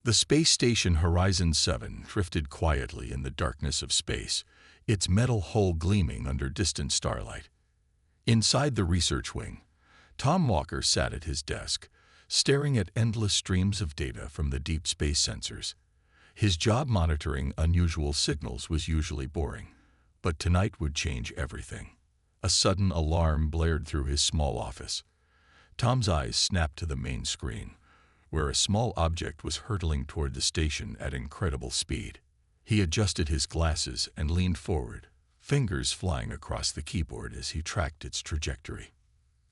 The space station Horizon 7 drifted quietly in the darkness of space, its metal hull gleaming under distant starlight. Inside the research wing, Tom Walker sat at his desk, staring at endless streams of data from the deep space sensors. His job monitoring unusual signals was usually boring, but tonight would change everything. A sudden alarm blared through his small office. Tom's eyes snapped to the main screen, where a small object was hurtling toward the station at incredible speed. He adjusted his glasses and leaned forward, fingers flying across the keyboard as he tracked its trajectory.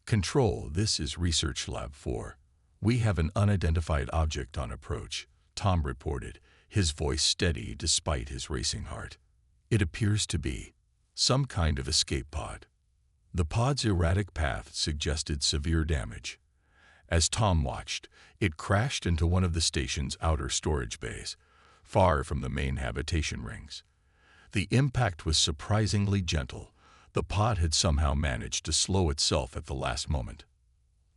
"Control, this is Research Lab 4. We have an unidentified object on approach," Tom reported, his voice steady despite his racing heart. "It appears to be some kind of escape pod." The pod's erratic path suggested severe damage. As Tom watched, it crashed into one of the station's outer storage bays, far from the main habitation rings. The impact was surprisingly gentle. The pod had somehow managed to slow itself at the last moment.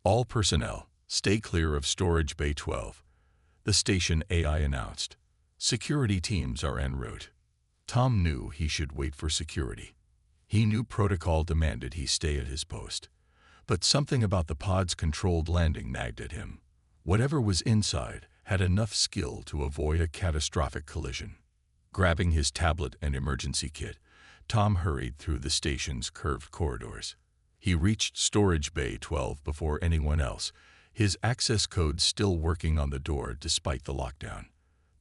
"All personnel, stay clear of Storage Bay 12, the station AI announced. "Security teams are en route." Tom knew he should wait for security. He knew protocol demanded he stay at his post. But something about the pod's controlled landing nagged at him. Whatever was inside had enough skill to avoid a catastrophic collision. Grabbing his tablet and emergency kit, Tom hurried through the station's curved corridors. He reached Storage Bay 12 before anyone else, his access code still working on the door despite the lockdown.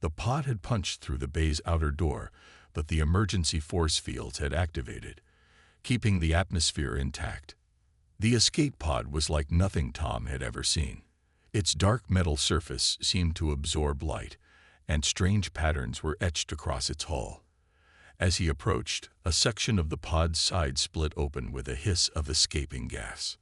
The pod had punched through the bay's outer door, but the emergency force fields had activated, keeping the atmosphere intact. The escape pod was like nothing Tom had ever seen. Its dark metal surface seemed to absorb light, and strange patterns were etched across its hull. As he approached, a section of the pod's side split open with a hiss of escaping gas.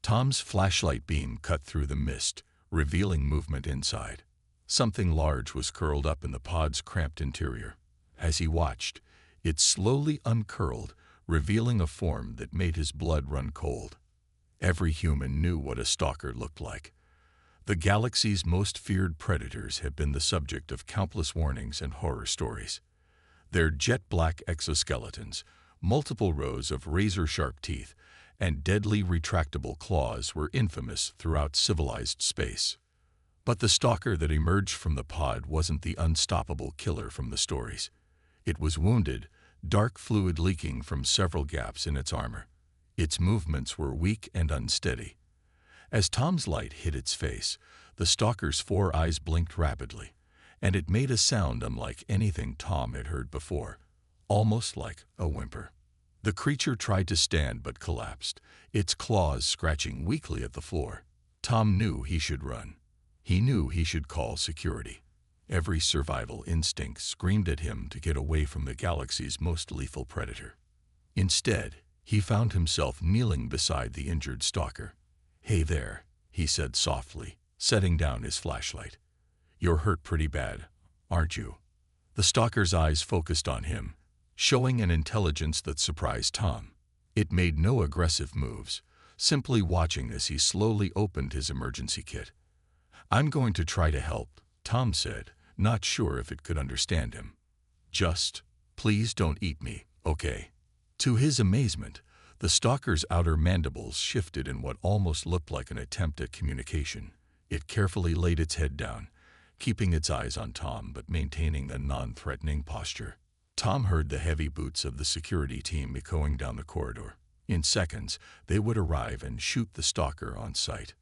Tom's flashlight beam cut through the mist, revealing movement inside. Something large was curled up in the pod's cramped interior. As he watched, it slowly uncurled, revealing a form that made his blood run cold. Every human knew what a stalker looked like. The galaxy's most feared predators have been the subject of countless warnings and horror stories. Their jet-black exoskeletons, multiple rows of razor-sharp teeth, and deadly retractable claws were infamous throughout civilized space. But the stalker that emerged from the pod wasn't the unstoppable killer from the stories. It was wounded, dark fluid leaking from several gaps in its armor. Its movements were weak and unsteady. As Tom's light hit its face, the stalker's 4 eyes blinked rapidly, and it made a sound unlike anything Tom had heard before, almost like a whimper. The creature tried to stand but collapsed, its claws scratching weakly at the floor. Tom knew he should run. He knew he should call security. Every survival instinct screamed at him to get away from the galaxy's most lethal predator. Instead, he found himself kneeling beside the injured stalker. "Hey there," he said softly, setting down his flashlight. "You're hurt pretty bad, aren't you?" The stalker's eyes focused on him, showing an intelligence that surprised Tom. It made no aggressive moves, simply watching as he slowly opened his emergency kit. "I'm going to try to help," Tom said, not sure if it could understand him. "Just, please don't eat me, okay?" To his amazement, the stalker's outer mandibles shifted in what almost looked like an attempt at communication. It carefully laid its head down, keeping its eyes on Tom but maintaining a non-threatening posture. Tom heard the heavy boots of the security team echoing down the corridor. In seconds, they would arrive and shoot the stalker on sight.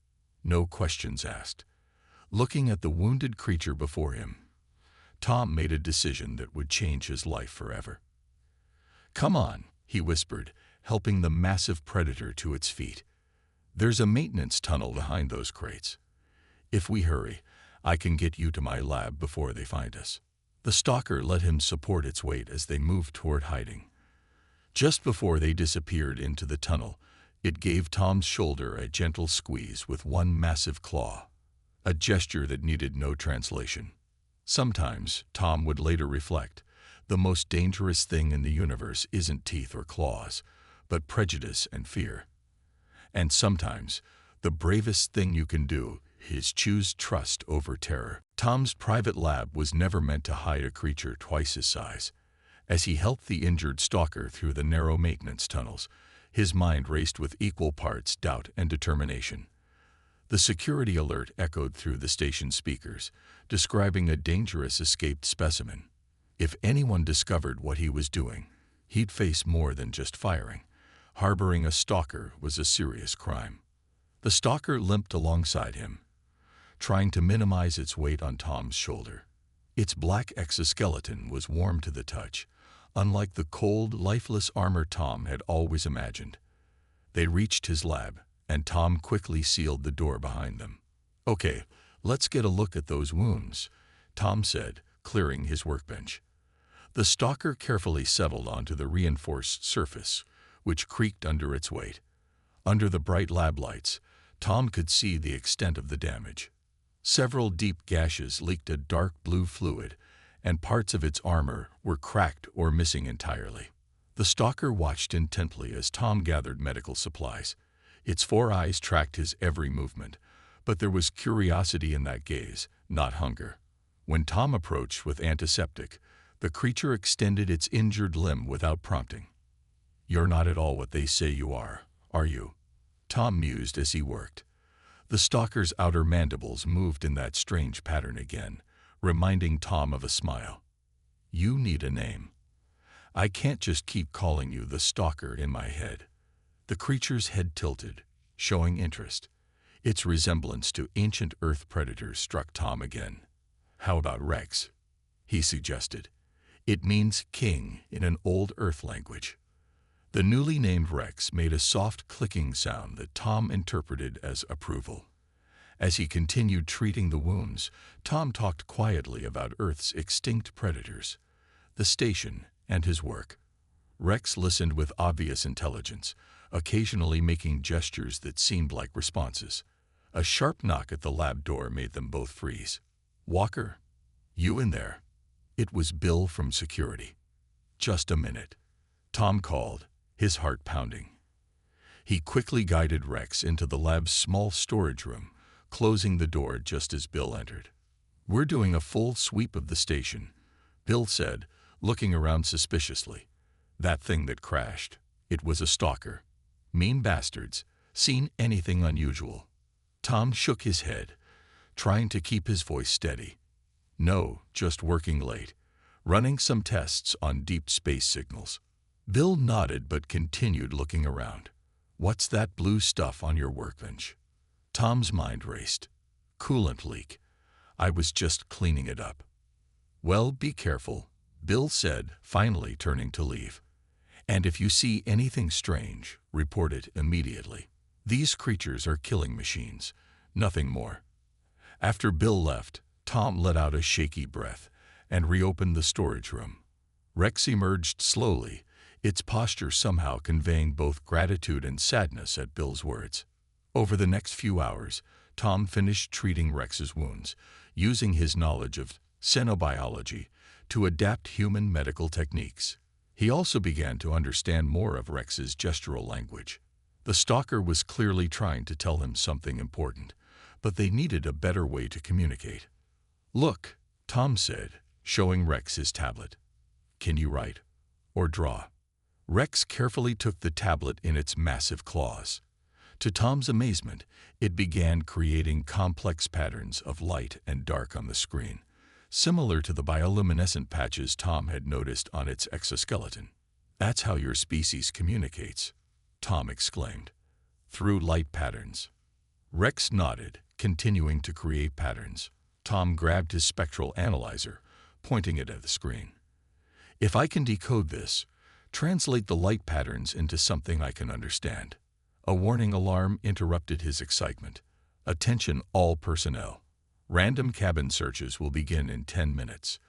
No questions asked. Looking at the wounded creature before him, Tom made a decision that would change his life forever. "Come on," he whispered, helping the massive predator to its feet. "There's a maintenance tunnel behind those crates. If we hurry, I can get you to my lab before they find us." The stalker let him support its weight as they moved toward hiding. Just before they disappeared into the tunnel, it gave Tom's shoulder a gentle squeeze with one massive claw, a gesture that needed no translation. Sometimes, Tom would later reflect, the most dangerous thing in the universe isn't teeth or claws, but prejudice and fear. And sometimes, the bravest thing you can do His choose trust over terror. Tom's private lab was never meant to hide a creature twice his size. As he helped the injured stalker through the narrow maintenance tunnels, his mind raced with equal parts doubt and determination. The security alert echoed through the station speakers, describing a dangerous escaped specimen. If anyone discovered what he was doing, he'd face more than just firing. Harboring a stalker was a serious crime. The stalker limped alongside him, trying to minimize its weight on Tom's shoulder. Its black exoskeleton was warm to the touch, unlike the cold, lifeless armor Tom had always imagined. They reached his lab, and Tom quickly sealed the door behind them. "Okay, let's get a look at those wounds," Tom said, clearing his workbench. The stalker carefully settled onto the reinforced surface, which creaked under its weight. Under the bright lab lights, Tom could see the extent of the damage. Several deep gashes leaked a dark blue fluid, and parts of its armor were cracked or missing entirely. The stalker watched intently as Tom gathered medical supplies. Its 4 eyes tracked his every movement, but there was curiosity in that gaze, not hunger. When Tom approached with antiseptic, the creature extended its injured limb without prompting. "You're not at all what they say you are you?" Tom mused as he worked. The stalker's outer mandibles moved in that strange pattern again, reminding Tom of a smile. "You need a name. I can't just keep calling you the stalker in my head." The creature's head tilted, showing interest. Its resemblance to ancient Earth predators struck Tom again. "How about Rex?" he suggested. "It means king in an old Earth language." The newly named Rex made a soft clicking sound that Tom interpreted as approval. As he continued treating the wounds, Tom talked quietly about Earth's extinct predators, the station, and his work. Rex listened with obvious intelligence, occasionally making gestures that seemed like responses. A sharp knock at the lab door made them both freeze. "Walker? You in there?" It was Bill from security. "Just a minute," Tom called, his heart pounding. He quickly guided Rex into the lab's small storage room, closing the door just as Bill entered. "We're doing a full sweep of the station," Bill said, looking around suspiciously. "That thing that crashed, it was a stalker. Mean bastards. Seen anything unusual?" Tom shook his head, trying to keep his voice steady. "No, just working late, running some tests on deep space signals." Bill nodded but continued looking around. "What's that blue stuff on your workbench?" Tom's mind raced. "Coolant leak. I was just cleaning it up." "Well, be careful," Bill said, finally turning to leave. "And if you see anything strange, report it immediately. These creatures are killing machines, nothing more." After Bill left, Tom let out a shaky breath and reopened the storage room. Rex emerged slowly, its posture somehow conveying both gratitude and sadness at Bill's words. Over the next few hours, Tom finished treating Rex's wounds, using his knowledge of xenobiology to adapt human medical techniques. He also began to understand more of Rex's gestural language. The stalker was clearly trying to tell him something important, but they needed a better way to communicate. "Look," Tom said, showing Rex his tablet. "Can you write or draw?" Rex carefully took the tablet in its massive claws. To Tom's amazement, it began creating complex patterns of light and dark on the screen, similar to the bioluminescent patches Tom had noticed on its exoskeleton. "That's how your species communicates," Tom exclaimed. "Through light patterns." Rex nodded, continuing to create patterns. Tom grabbed his spectral analyzer, pointing it at the screen. "If I can decode this, translate the light patterns into something I can understand." A warning alarm interrupted his excitement. "Attention all personnel. Random cabin searches will begin in 10 minutes.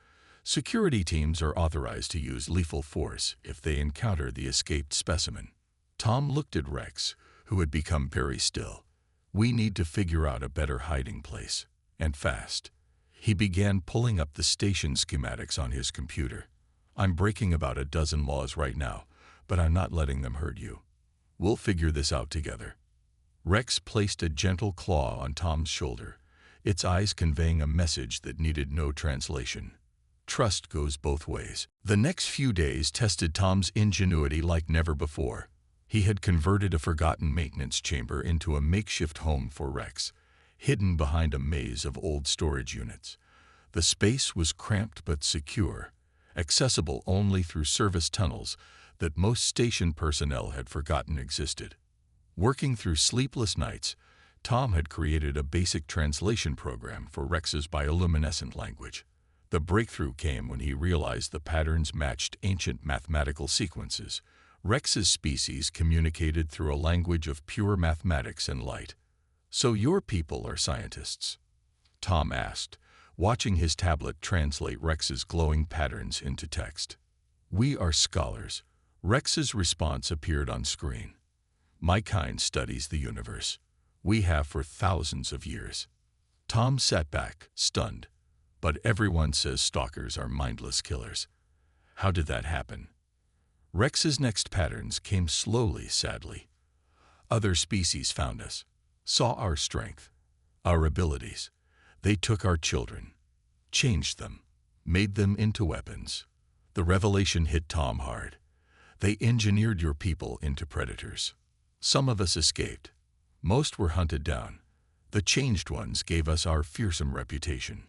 Security teams are authorized to use lethal force if they encounter the escaped specimen." Tom looked at Rex, who had become very still. "We need to figure out a better hiding place, and fast." He began pulling up the station schematics on his computer. "I'm breaking about a dozen laws right now, but I'm not letting them hurt you. We'll figure this out together." Rex placed a gentle claw on Tom's shoulder, its eyes conveying a message that needed no translation. Trust goes both ways. The next few days tested Tom's ingenuity like never before. He had converted a forgotten maintenance chamber into a makeshift home for Rex, hidden behind a maze of old storage units. The space was cramped but secure, accessible only through service tunnels that most station personnel had forgotten existed. Working through sleepless nights, Tom had created a basic translation program for Rex's bioluminescent language. The breakthrough came when he realized the patterns matched ancient mathematical sequences. Rex's species communicated through a language of pure mathematics and light. "So your people are scientists?" Tom asked, watching his tablet translate Rex's glowing patterns into text. "We are scholars." Rex's response appeared on screen. "My kind studies the universe. We have for thousands of years." Tom sat back, stunned. "But everyone says stalkers are mindless killers. How did that happen?" Rex's next patterns came slowly, sadly. "Other species found us, saw our strength, our abilities. They took our children, changed them, made them into weapons." The revelation hit Tom hard. "They engineered your people into predators. Some of us escaped. Most were hunted down. The changed ones gave us our fearsome reputation.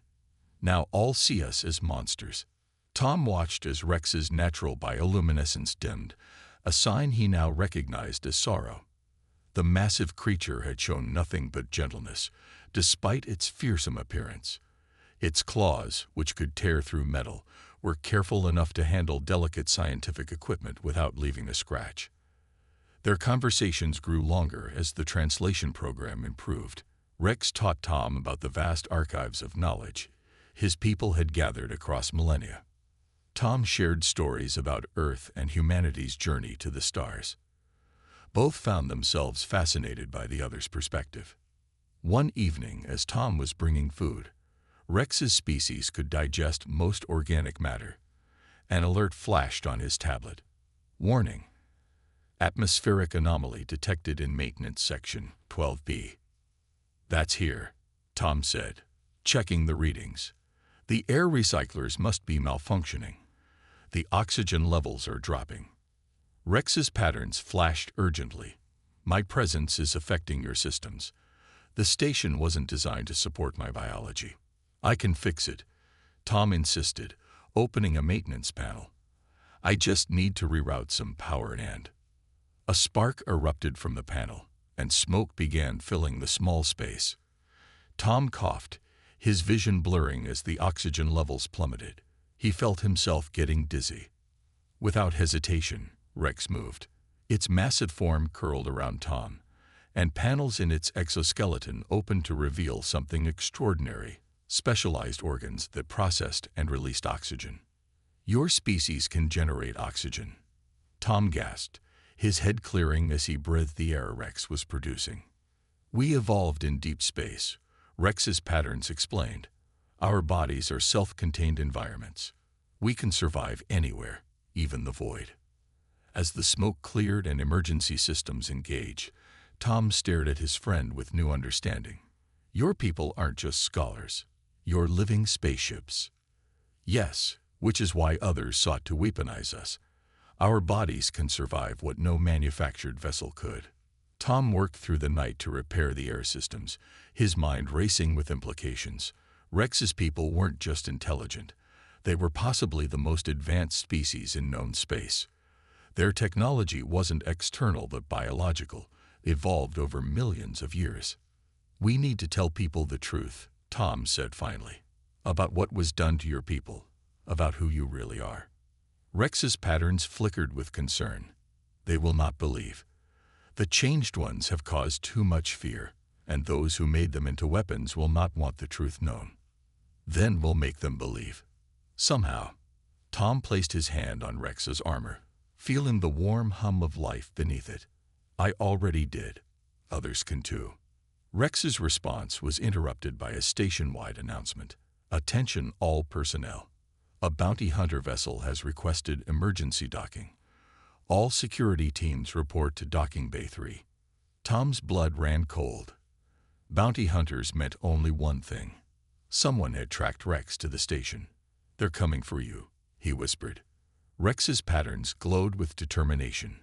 Now all see us as monsters." Tom watched as Rex's natural bioluminescence dimmed, a sign he now recognized as sorrow. The massive creature had shown nothing but gentleness, despite its fearsome appearance. Its claws, which could tear through metal, were careful enough to handle delicate scientific equipment without leaving a scratch. Their conversations grew longer as the translation program improved. Rex taught Tom about the vast archives of knowledge his people had gathered across millennia. Tom shared stories about Earth and humanity's journey to the stars. Both found themselves fascinated by the other's perspective. One evening, as Tom was bringing food, Rex's species could digest most organic matter. An alert flashed on his tablet. "Warning. Atmospheric anomaly detected in maintenance section 12B. "That's here," Tom said, checking the readings. "The air recyclers must be malfunctioning. The oxygen levels are dropping." Rex's patterns flashed urgently. "My presence is affecting your systems. The station wasn't designed to support my biology." "I can fix it," Tom insisted, opening a maintenance panel. "I just need to reroute some power and..." A spark erupted from the panel, and smoke began filling the small space. Tom coughed, his vision blurring as the oxygen levels plummeted. He felt himself getting dizzy. Without hesitation, Rex moved. Its massive form curled around Tom, and panels in its exoskeleton opened to reveal something extraordinary: specialized organs that processed and released oxygen. "Your species can generate oxygen," Tom gasped, his head clearing as he breathed the air Rex was producing. "We evolved in deep space," Rex's patterns explained. "Our bodies are self-contained environments. We can survive anywhere, even the void." As the smoke cleared and emergency systems engaged, Tom stared at his friend with new understanding. "Your people aren't just scholars. You're living spaceships." "Yes, which is why others sought to weaponize us. Our bodies can survive what no manufactured vessel could." Tom worked through the night to repair the air systems, his mind racing with implications. Rex's people weren't just intelligent. They were possibly the most advanced species in known space. Their technology wasn't external but biological, evolved over millions of years. "We need to tell people the truth," Tom said finally, "about what was done to your people, about who you really are." Rex's patterns flickered with concern. "They will not believe. The changed ones have caused too much fear, and those who made them into weapons will not want the truth known. Then we'll make them believe." Somehow, Tom placed his hand on Rex's armor, feeling the warm hum of life beneath it. "I already did. Others can too." Rex's response was interrupted by a station-wide announcement. "Attention all personnel. A bounty hunter vessel has requested emergency docking. All security teams report to Docking Bay 3. Tom's blood ran cold. Bounty hunters meant only one thing. Someone had tracked Rex to the station. "They're coming for you," he whispered. Rex's patterns glowed with determination.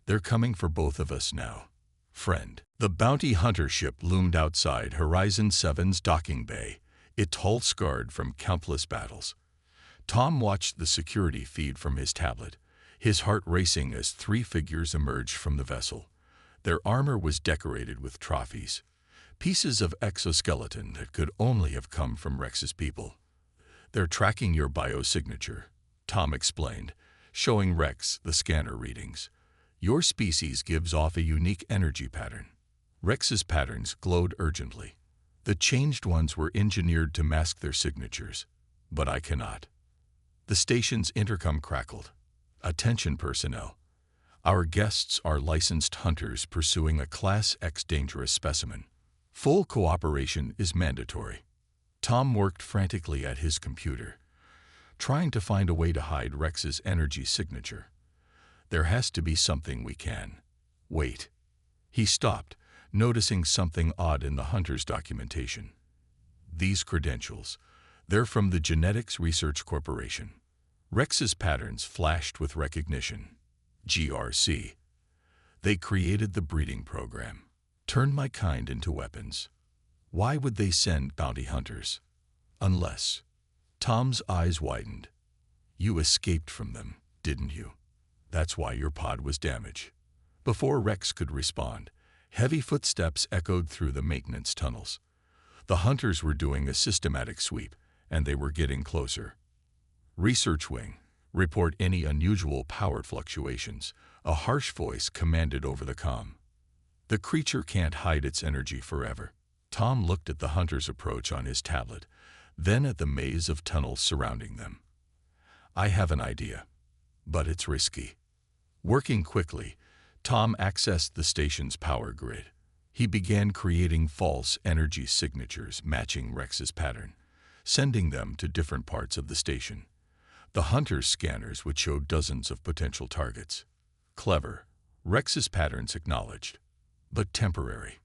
"They're coming for both of us now, friend." The bounty hunter ship loomed outside Horizon 7's docking bay, its hull scarred from countless battles. Tom watched the security feed from his tablet, his heart racing as three figures emerged from the vessel. Their armor was decorated with trophies, pieces of exoskeleton that could only have come from Rex's people. "They're tracking your biosignature," Tom explained, showing Rex the scanner readings. "Your species gives off a unique energy pattern." Rex's patterns glowed urgently. "The changed ones were engineered to mask their signatures, but I cannot." The station's intercom crackled. "Attention personnel. Our guests are licensed hunters pursuing a Class X dangerous specimen. Full cooperation is mandatory." Tom worked frantically at his computer, trying to find a way to hide Rex's energy signature. "There has to be something we can." "Wait." He stopped, noticing something odd in the hunter's documentation. "These credentials, they're from the Genetics Research Corporation." Rex's patterns flashed with recognition. GRC. They created the breeding program, turned my kind into weapons. Why would they send bounty hunters? Unless... Tom's eyes widened. "You escaped from them, didn't you? That's why your pod was damaged." Before Rex could respond, heavy footsteps echoed through the maintenance tunnels. The hunters were doing a systematic sweep, and they were getting closer. "Research Wing, report any unusual power fluctuations," a harsh voice commanded over the comm. "The creature can't hide its energy forever." Tom looked at the hunter's approach on his tablet, then at the maze of tunnels surrounding them. "I have an idea, but it's risky." Working quickly, Tom accessed the station's power grid. He began creating false energy signatures matching Rex's pattern, sending them to different parts of the station. The hunter's scanners would show dozens of potential targets. Clever, Rex's patterns acknowledged, but temporary.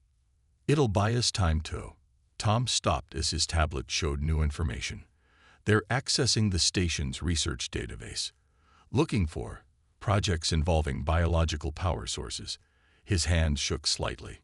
"It'll buy us time too." Tom stopped as his tablet showed new information. "They're accessing the station's research database, looking for projects involving biological power sources." His hands shook slightly.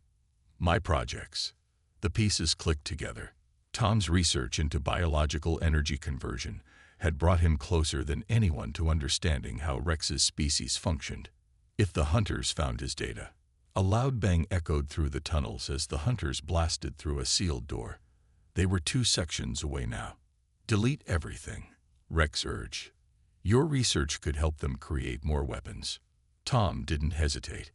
"My projects." The pieces clicked together. Tom's research into biological energy conversion had brought him closer than anyone to understanding how Rex's species functioned. If the hunters found his data... A loud bang echoed through the tunnels as the hunters blasted through a sealed door. They were 2 sections away now. "Delete everything," Rex urged. "Your research could help them create more weapons." Tom didn't hesitate.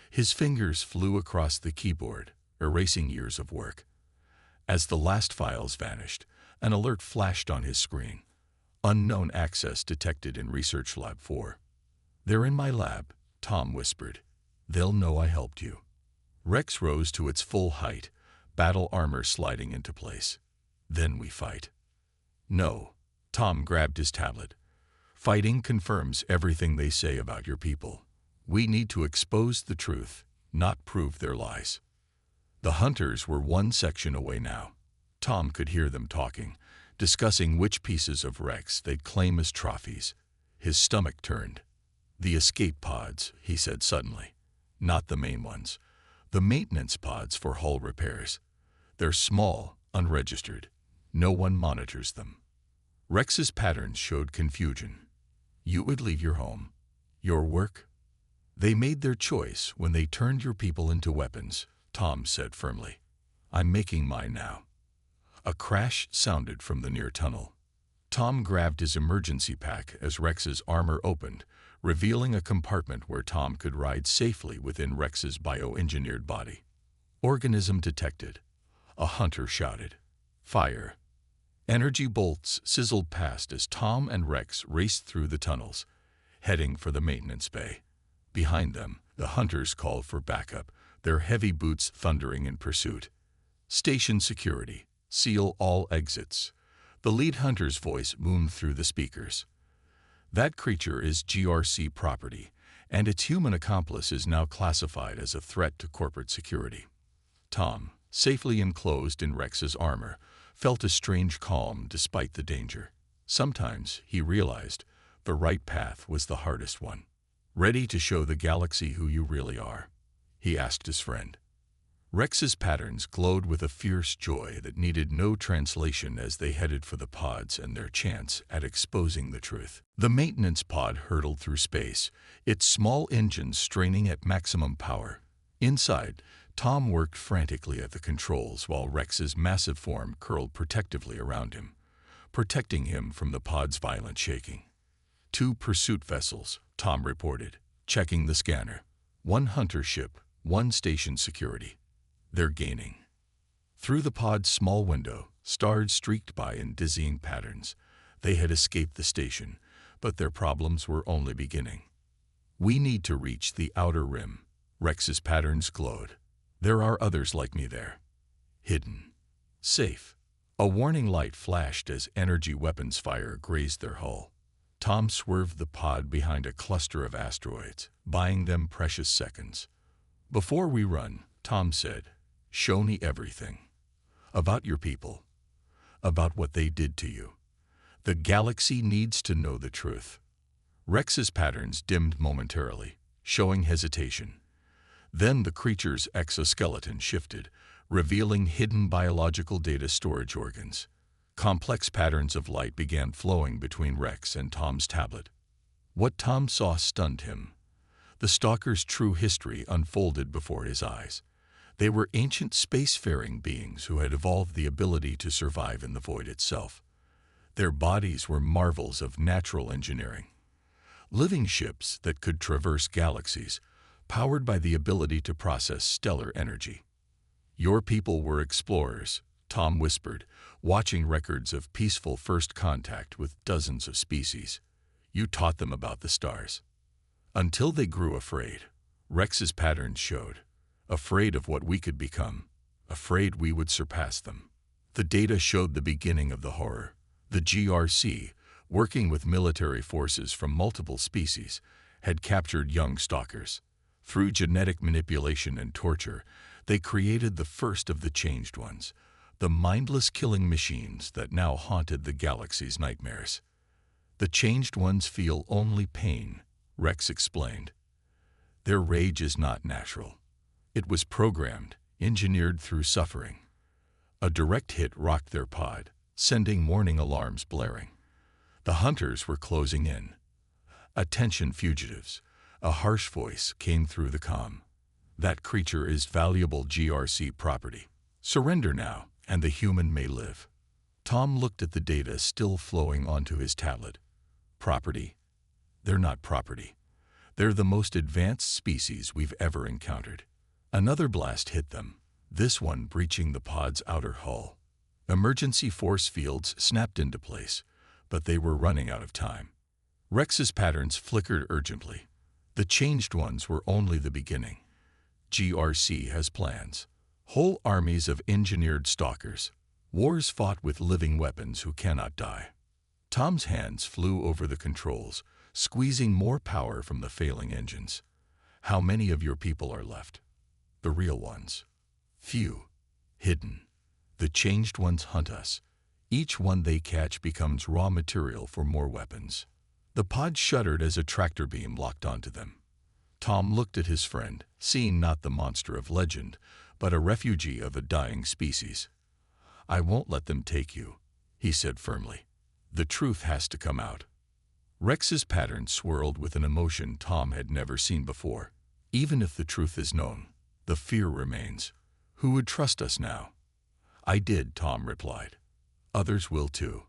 His fingers flew across the keyboard, erasing years of work. As the last files vanished, an alert flashed on his screen. "Unknown access detected in Research Lab 4. "They're in my lab," Tom whispered. "They'll know I helped you." Rex rose to its full height, battle armor sliding into place. "Then we fight." "No." Tom grabbed his tablet. "Fighting confirms everything they say about your people. We need to expose the truth, not prove their lies." The hunters were 1 section away now. Tom could hear them talking, discussing which pieces of Rex they'd claim as trophies. His stomach turned. "The escape pods," he said suddenly. "Not the main ones. The maintenance pods for hull repairs. They're small, unregistered. No one monitors them." Rex's patterns showed confusion. "You would leave your home, your work?" "They made their choice when they turned your people into weapons," Tom said firmly. "I'm making mine now." A crash sounded from the near tunnel. Tom grabbed his emergency pack as Rex's armor opened, revealing a compartment where Tom could ride safely within Rex's bioengineered body. "Organism detected," a hunter shouted. "Fire." Energy bolts sizzled past as Tom and Rex raced through the tunnels, heading for the maintenance bay. Behind them, the hunters called for backup, their heavy boots thundering in pursuit. "Station security, seal all exits." The lead hunter's voice boomed through the speakers. "That creature is GRC property, and its human accomplice is now classified as a threat to corporate security." Tom, safely enclosed in Rex's armor, felt a strange calm despite the danger. Sometimes, he realized, the right path was the hardest one. "Ready to show the galaxy who you really are?" he asked his friend. Rex's patterns glowed with a fierce joy that needed no translation as they headed for the pods and their chance at exposing the truth. The maintenance pod hurtled through space, its small engines straining at maximum power. Inside, Tom worked frantically at the controls while Rex's massive form curled protectively around him, protecting him from the pod's violent shaking. "2 pursuit vessels," Tom reported, checking the scanner. "1 hunter ship, 1 station security. They're gaining." Through the pod's small window, stars streaked by in dizzying patterns. They had escaped the station, but their problems were only beginning. "We need to reach the outer rim." Rex's patterns glowed. "There are others like me there. Hidden. Safe." A warning light flashed as energy weapons fire grazed their hull. Tom swerved the pod behind a cluster of asteroids, buying them precious seconds. "Before we run," Tom said, "show me everything. About your people. About what they did to you. The galaxy needs to know the truth." Rex's patterns dimmed momentarily, showing hesitation. Then the creature's exoskeleton shifted, revealing hidden biological data storage organs. Complex patterns of light began flowing between Rex and Tom's tablet. What Tom saw stunned him. The stalker's true history unfolded before his eyes. They were ancient spacefaring beings who had evolved the ability to survive in the void itself. Their bodies were marvels of natural engineering. Living ships that could traverse galaxies, powered by the ability to process stellar energy. "Your people were explorers," Tom whispered, watching records of peaceful first contact with dozens of species. "You taught them about the stars." "Until they grew afraid," Rex's patterns showed. "Afraid of what we could become. Afraid we would surpass them." The data showed the beginning of the horror. The GRC, working with military forces from multiple species, had captured young stalkers. Through genetic manipulation and torture, they created the first of the changed ones, the mindless killing machines that now haunted the galaxy's nightmares. "The changed ones feel only pain," Rex explained. "Their rage is not natural. It was programmed, engineered through suffering." A direct hit rocked their pod, sending warning alarms blaring. The hunters were closing in. "Attention fugitives," a harsh voice came through the comm. "That creature is valuable GRC property. Surrender now, and the human may live." Tom looked at the data still flowing onto his tablet. "Property? They're not property. They're the most advanced species we've ever encountered." Another blast hit them, this one breaching the pod's outer hull. Emergency force fields snapped into place, but they were running out of time. Rex's patterns flickered urgently. The changed ones were only the beginning. GRC has plans. Whole armies of engineered stalkers. Wars fought with living weapons who cannot die. Tom's hands flew over the controls, squeezing more power from the failing engines. "How many of your people are left?" "The real ones." "Few. Hidden. The changed ones hunt us. Each one they catch becomes raw material for more weapons." The pod shuddered as a tractor beam locked onto them. Tom looked at his friend, seeing not the monster of legend, but a refugee of a dying species. "I won't let them take you," he said firmly. "The truth has to come out." Rex's pattern swirled with an emotion Tom had never seen before. "Even if the truth is known, the fear remains. Who would trust us now?" "I did," Tom replied. "Others will too.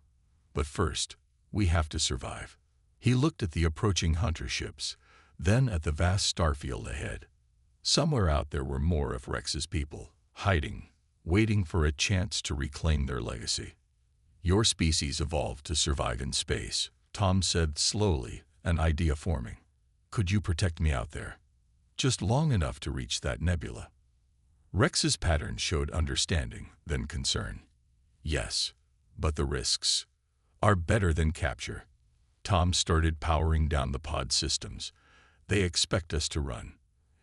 But first, we have to survive." He looked at the approaching hunter ships, then at the vast starfield ahead. Somewhere out there were more of Rex's people, hiding, waiting for a chance to reclaim their legacy. "Your species evolved to survive in space," Tom said slowly, an idea forming. "Could you protect me out there? Just long enough to reach that nebula?" Rex's pattern showed understanding, then concern. "Yes, but the risks are better than capture." Tom started powering down the pod systems. "They expect us to run.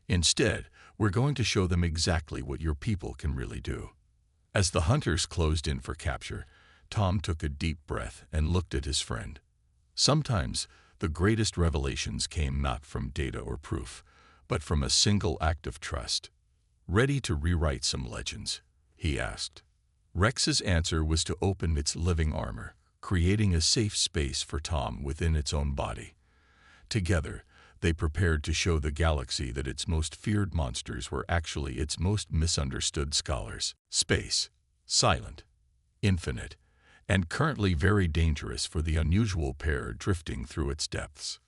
Instead, We're going to show them exactly what your people can really do." As the hunters closed in for capture, Tom took a deep breath and looked at his friend. Sometimes, the greatest revelations came not from data or proof, but from a single act of trust. "Ready to rewrite some legends?" he asked. Rex's answer was to open its living armor, creating a safe space for Tom within its own body. Together, they prepared to show the galaxy that its most feared monsters were actually its most misunderstood scholars. Space, silent, infinite, and currently very dangerous for the unusual pair drifting through its depths.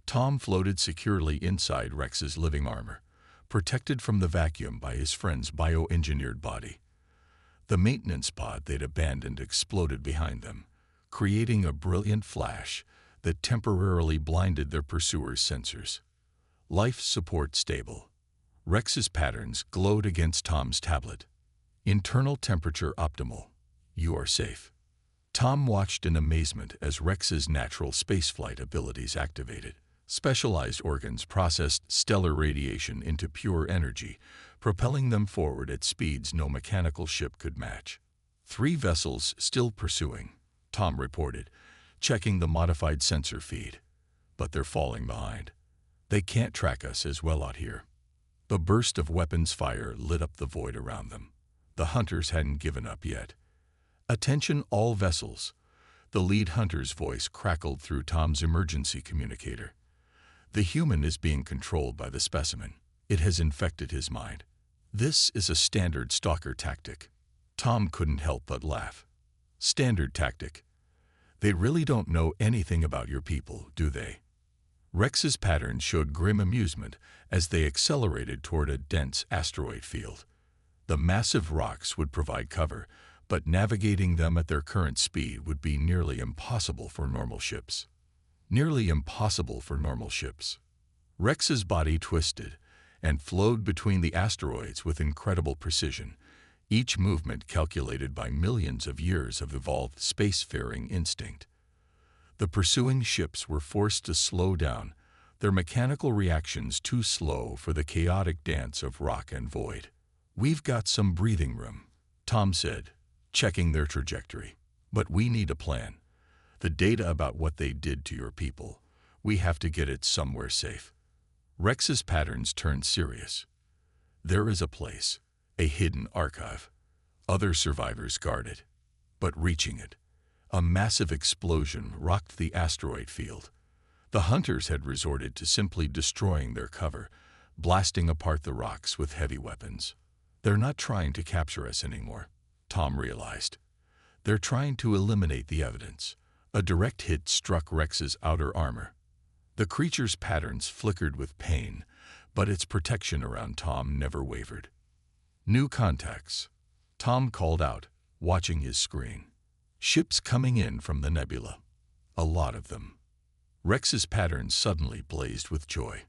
Tom floated securely inside Rex's living armor, protected from the vacuum by his friend's bioengineered body. The maintenance pod they'd abandoned exploded behind them, creating a brilliant flash that temporarily blinded their pursuers' sensors. Life support stable. Rex's patterns glowed against Tom's tablet. Internal temperature optimal. You are safe. Tom watched in amazement as Rex's natural spaceflight abilities activated. Specialized organs processed stellar radiation into pure energy, propelling them forward at speeds no mechanical ship could match. 3 vessels still pursuing, Tom reported, checking the modified sensor feed. But they're falling behind. They can't track us as well out here. The burst of weapons fire lit up the void around them. The hunters hadn't given up yet. "Attention all vessels." The lead hunter's voice crackled through Tom's emergency communicator. "The human is being controlled by the specimen. It has infected his mind. This is a standard stalker tactic." Tom couldn't help but laugh. "Standard tactic? They really don't know anything about your people, do they?" Rex's patterns showed grim amusement as they accelerated toward a dense asteroid field. The massive rocks would provide cover, but navigating them at their current speed would be nearly impossible for normal ships. Nearly impossible for normal ships. Rex's body twisted and flowed between the asteroids with incredible precision, each movement calculated by millions of years of evolved spacefaring instinct. The pursuing ships were forced to slow down, their mechanical reactions too slow for the chaotic dance of rock and void. "We've got some breathing room," Tom said, checking their trajectory. "But we need a plan. The data about what they did to your people, we have to get it somewhere safe." Rex's patterns turned serious. "There is a place, a hidden archive. Other survivors guard it. But reaching it, a massive explosion rocked the asteroid field. The hunters had resorted to simply destroying their cover, blasting apart the rocks with heavy weapons. "They're not trying to capture us anymore," Tom realized. "They're trying to eliminate the evidence." A direct hit struck Rex's outer armor. The creature's patterns flickered with pain, but its protection around Tom never wavered. "New contacts," Tom called out, watching his screen. "Ships coming in from the nebula. A lot of them." Rex's patterns suddenly blazed with joy.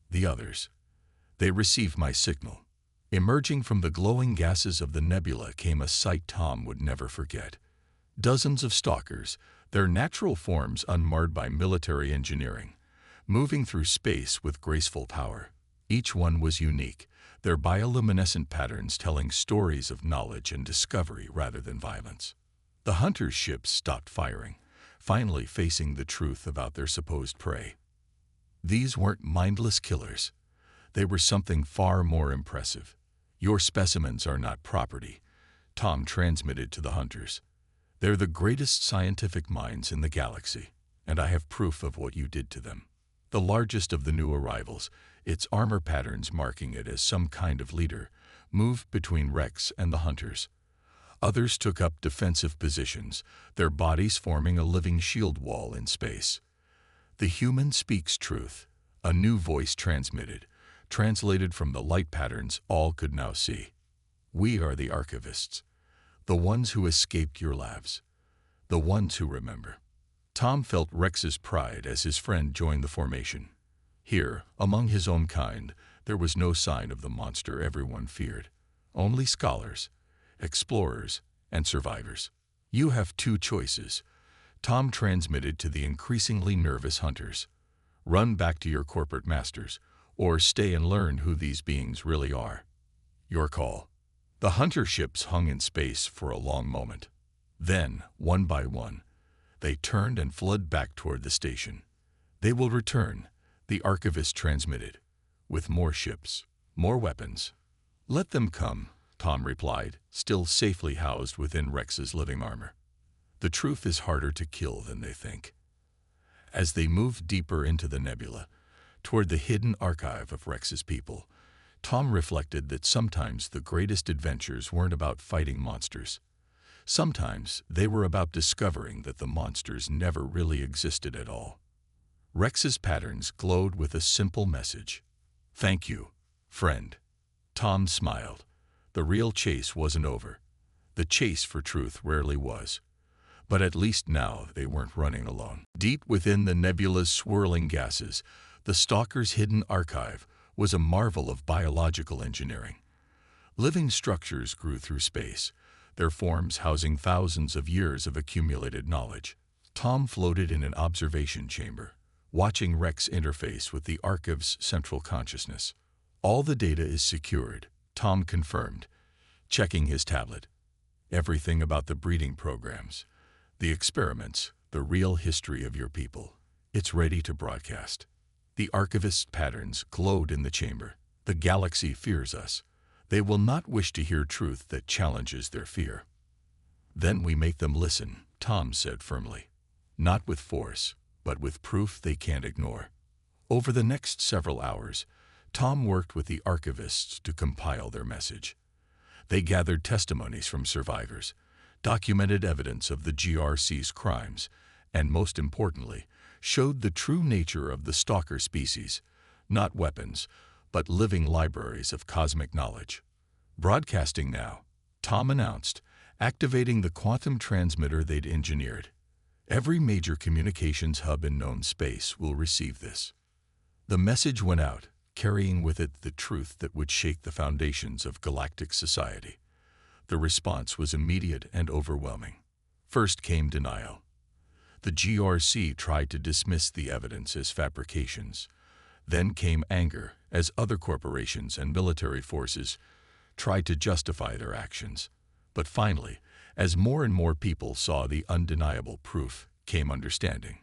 "The others. They received my signal." Emerging from the glowing gases of the nebula came a sight Tom would never forget. Dozens of stalkers, their natural forms unmarred by military engineering, moving through space with graceful power. Each one was unique, their bioluminescent patterns telling stories of knowledge and discovery rather than violence. The hunters' ships stopped firing, finally facing the truth about their supposed prey. These weren't mindless killers. They were something far more impressive. "Your specimens are not property," Tom transmitted to the hunters. "They're the greatest scientific minds in the galaxy, and I have proof of what you did to them." The largest of the new arrivals, its armor patterns marking it as some kind of leader, moved between Rex and the hunters. Others took up defensive positions, their bodies forming a living shield wall in space. "The human speaks truth," a new voice transmitted, translated from the light patterns all could now see. "We are the archivists, the ones who escaped your labs, the ones who remember." Tom felt Rex's pride as his friend joined the formation. Here, among his own kind, there was no sign of the monster everyone feared. Only scholars, explorers, and survivors. "You have 2 choices," Tom transmitted to the increasingly nervous hunters. "Run back to your corporate masters, or stay and learn who these beings really are? Your call. The hunter ships hung in space for a long moment. Then, one by one, they turned and fled back toward the station. They will return, the archivist transmitted, with more ships, more weapons. Let them come, Tom replied, still safely housed within Rex's living armor. The truth is harder to kill than they think. As they moved deeper into the nebula, toward the hidden archive of Rex's people, Tom reflected that sometimes the greatest adventures weren't about fighting monsters. Sometimes they were about discovering that the monsters never really existed at all. Rex's patterns glowed with a simple message. "Thank you, friend." Tom smiled. The real chase wasn't over. The chase for truth rarely was. But at least now they weren't running alone. Deep within the nebula's swirling gases, the Stalker's hidden archive was a marvel of biological engineering. Living structures grew through space, their forms housing thousands of years of accumulated knowledge. Tom floated in an observation chamber, watching Rex interface with the archive's central consciousness. All the data is secured, Tom confirmed, checking his tablet. Everything about the breeding programs, the experiments, the real history of your people. It's ready to broadcast. The archivist's patterns glowed in the chamber. The galaxy fears us. They will not wish to hear truth that challenges their fear. Then we make them listen, Tom said firmly. Not with force, but with proof they can't ignore. Over the next several hours, Tom worked with the archivists to compile their message. They gathered testimonies from survivors, documented evidence of the GRC's crimes, and most importantly, showed the true nature of the Stalker species, not weapons, but living libraries of cosmic knowledge. Broadcasting now, Tom announced, activating the quantum transmitter they'd engineered. Every major communications hub in known space will receive this. The message went out, carrying with it the truth that would shake the foundations of galactic society. The response was immediate and overwhelming. First came denial. The GRC tried to dismiss the evidence as fabrications. Then came anger as other corporations and military forces tried to justify their actions. But finally, as more and more people saw the undeniable proof, came understanding.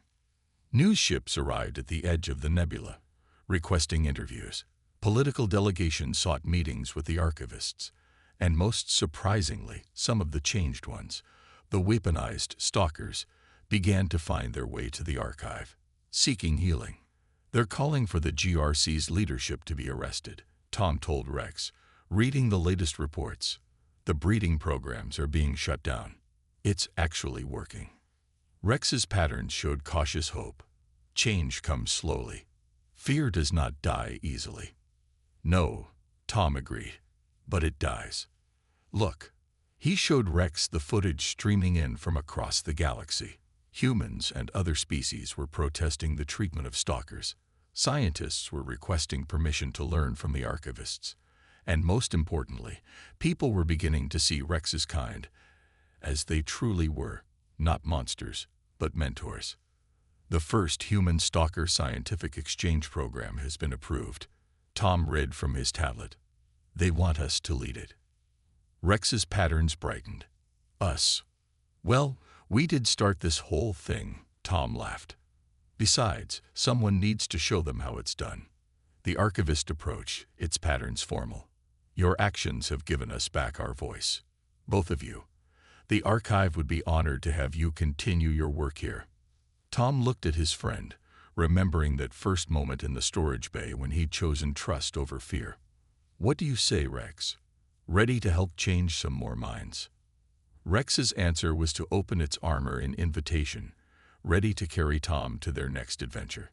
News ships arrived at the edge of the nebula, requesting interviews. Political delegations sought meetings with the archivists. And most surprisingly, some of the changed ones, the weaponized stalkers, began to find their way to the archive, seeking healing. They're calling for the GRC's leadership to be arrested, Tom told Rex, reading the latest reports. The breeding programs are being shut down. It's actually working. Rex's patterns showed cautious hope. Change comes slowly. Fear does not die easily. No, Tom agreed, but it dies. Look, he showed Rex the footage streaming in from across the galaxy. Humans and other species were protesting the treatment of stalkers. Scientists were requesting permission to learn from the archivists. And most importantly, people were beginning to see Rex's kind as they truly were, not monsters, but mentors. The first human stalker scientific exchange program has been approved. Tom read from his tablet. They want us to lead it. Rex's patterns brightened. Us. Well, we did start this whole thing, Tom laughed. Besides, someone needs to show them how it's done. The archivist approach, its patterns formal. Your actions have given us back our voice. Both of you. The archive would be honored to have you continue your work here. Tom looked at his friend, remembering that first moment in the storage bay when he'd chosen trust over fear. What do you say, Rex? Ready to help change some more minds? Rex's answer was to open its armor in invitation, ready to carry Tom to their next adventure.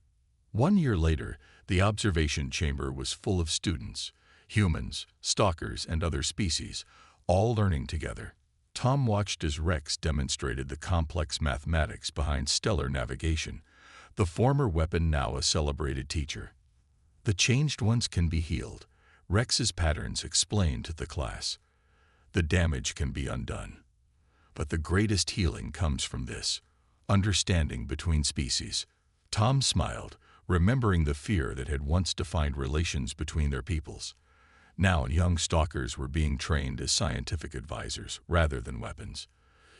1 year later, the observation chamber was full of students, humans, stalkers, and other species, all learning together. Tom watched as Rex demonstrated the complex mathematics behind stellar navigation, the former weapon now a celebrated teacher. The changed ones can be healed, Rex's patterns explained to the class. The damage can be undone. But the greatest healing comes from this, understanding between species. Tom smiled, remembering the fear that had once defined relations between their peoples. Now young stalkers were being trained as scientific advisors rather than weapons.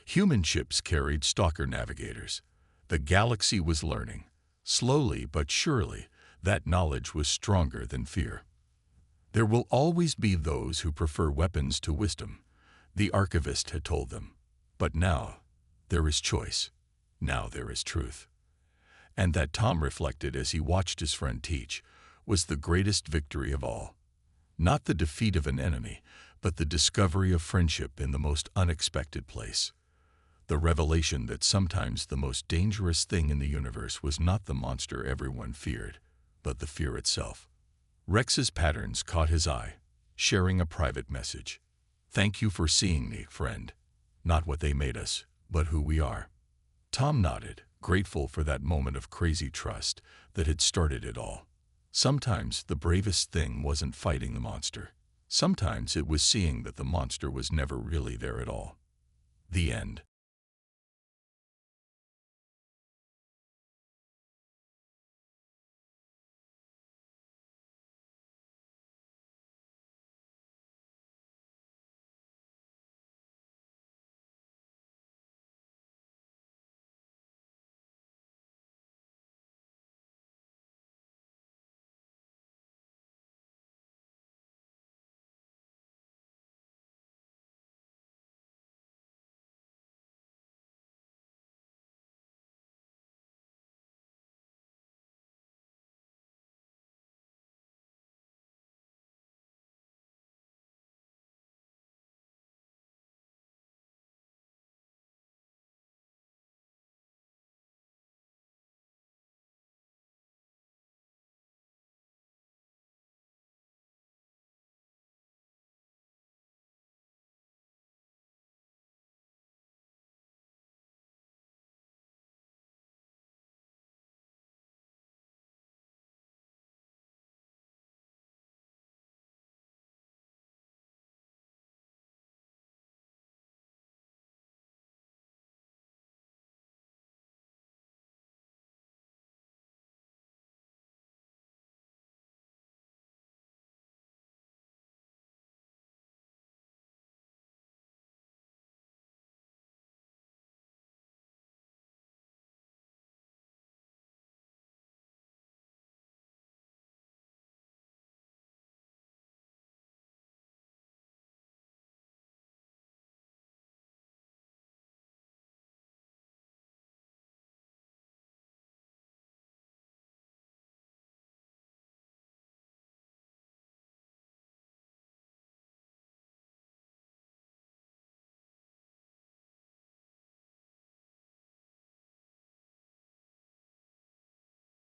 Human ships carried stalker navigators. The galaxy was learning. Slowly but surely, that knowledge was stronger than fear. There will always be those who prefer weapons to wisdom, the archivist had told them. But now, there is choice. Now there is truth. And that, Tom reflected as he watched his friend teach, was the greatest victory of all. Not the defeat of an enemy, but the discovery of friendship in the most unexpected place. The revelation that sometimes the most dangerous thing in the universe was not the monster everyone feared, but the fear itself. Rex's patterns caught his eye, sharing a private message. "Thank you for seeing me, friend. Not what they made us, but who we are." Tom nodded, grateful for that moment of crazy trust that had started it all. Sometimes the bravest thing wasn't fighting the monster. Sometimes it was seeing that the monster was never really there at all. The end.